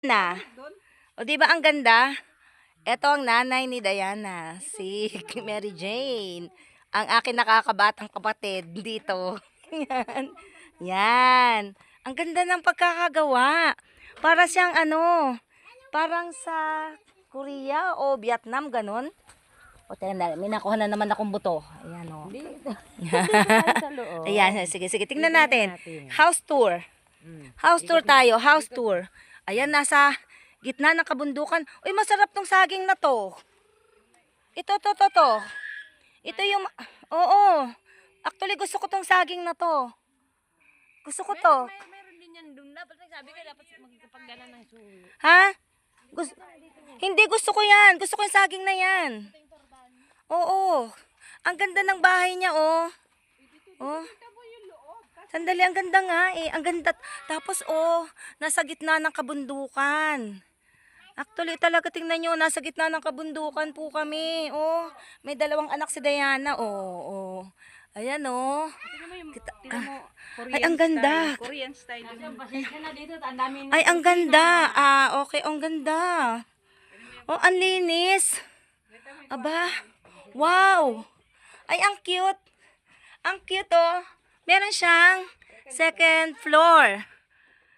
Na. O di ba ang ganda? Ito ang nanay ni Diana, si Mary Jane. Ang akin nakakabatang kapatid dito. Yan. Yan. Ang ganda ng pagkakagawa. Para siyang ano, parang sa Korea o Vietnam, ganun. O, teka na, may nakuha na naman akong buto. Ayan o. Sa loob. Ayan, sige, sige. Tingnan natin. House tour. House tour tayo, house tour. Ayan, nasa gitna ng kabundukan. Uy, masarap tong saging na to. Ito. Ito yung, oo. Actually, gusto ko tong saging na to. Gusto ko to. Meron din yan doon. Dapat sabi ko, dapat magpagdala ng suyo. Ha? Hindi, gusto ko yan. Gusto ko yung saging na yan. Oo. Ang ganda ng bahay niya, oh. Oh. Sandali, ang ganda nga eh. Ang ganda. Tapos, oh, nasa gitna ng kabundukan. Actually, talaga tingnan nyo, nasa gitna ng kabundukan po kami. Oh, may dalawang anak si Diana. Oh. Ayan, oh. Tingnan mo, Ay, ang ganda. Korean style. Ay, ang ganda. Okay, ang ganda. Oh, ang linis. Aba, wow. Ay, ang cute. Ang cute, oh. Meron siyang second floor.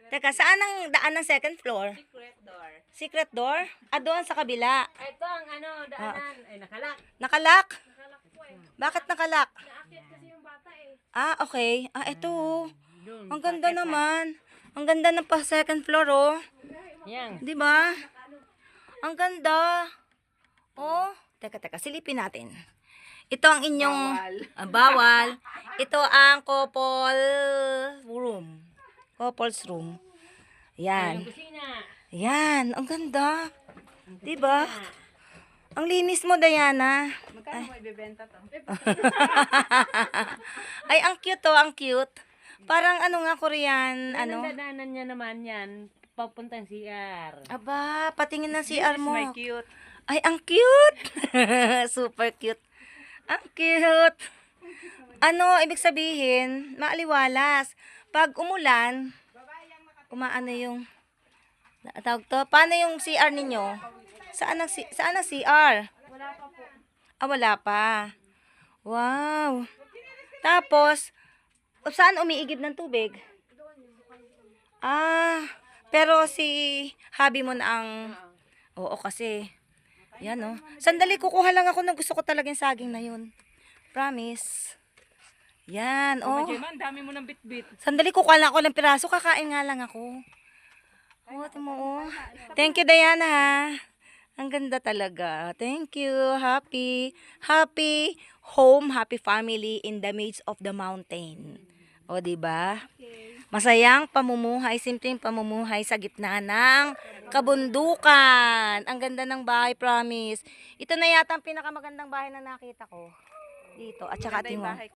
Teka, saan ang daan ng second floor? Secret door. Secret door? Doon sa kabila. Ito ang daanan. Ay, nakalak. Nakalak? Nakalak po eh. Bakit nakalak? Naakyat kasi yung bata eh. Okay. Ito, oh. Doon. Ang ganda naman. Ang ganda ng pa second floor, oh. Yan. Di ba? Ang ganda. Oh, teka, silipin natin. Ito ang inyong bawal. Ito ang couple room. Couple's room. Yan. Kusina. Yan, ang ganda. 'Di ba? Ang linis mo, Diana. Magkano mo ibebenta to? Ay, ang cute, oh, ang cute. Parang ano nga Korean, Ano? ano? Dadaanan niya naman yan. Papuntang CR. Aba, patingin ng CR mo. My cute. Ay, ang cute. Super cute. Ang cute. Ano, ibig sabihin, maaliwalas. Pag umulan, umaano yung, tawag to, paano yung CR ninyo? Saan ang CR? Wala pa po. Wala pa. Wow. Tapos, saan umiigib ng tubig? Pero si hubby mo na ang, oo kasi, yan oh. Sandali, kukuha lang ako ng gusto ko talagang saging na yun. Promise. Yan, oh. Ang dami mo ng bit-bit. Sandali, kukuha lang ako ng piraso. Kakain nga lang ako. Oh, timo, oh. Thank you, Diana, ha. Ang ganda talaga. Thank you. Happy home, happy family in the midst of the mountain. O, diba? Masayang pamumuhay, simpleng pamumuhay sa gitna ng kabundukan. Ang ganda ng bahay, promise. Ito na yata ang pinakamagandang bahay na nakita ko. Dito. At saka, timo.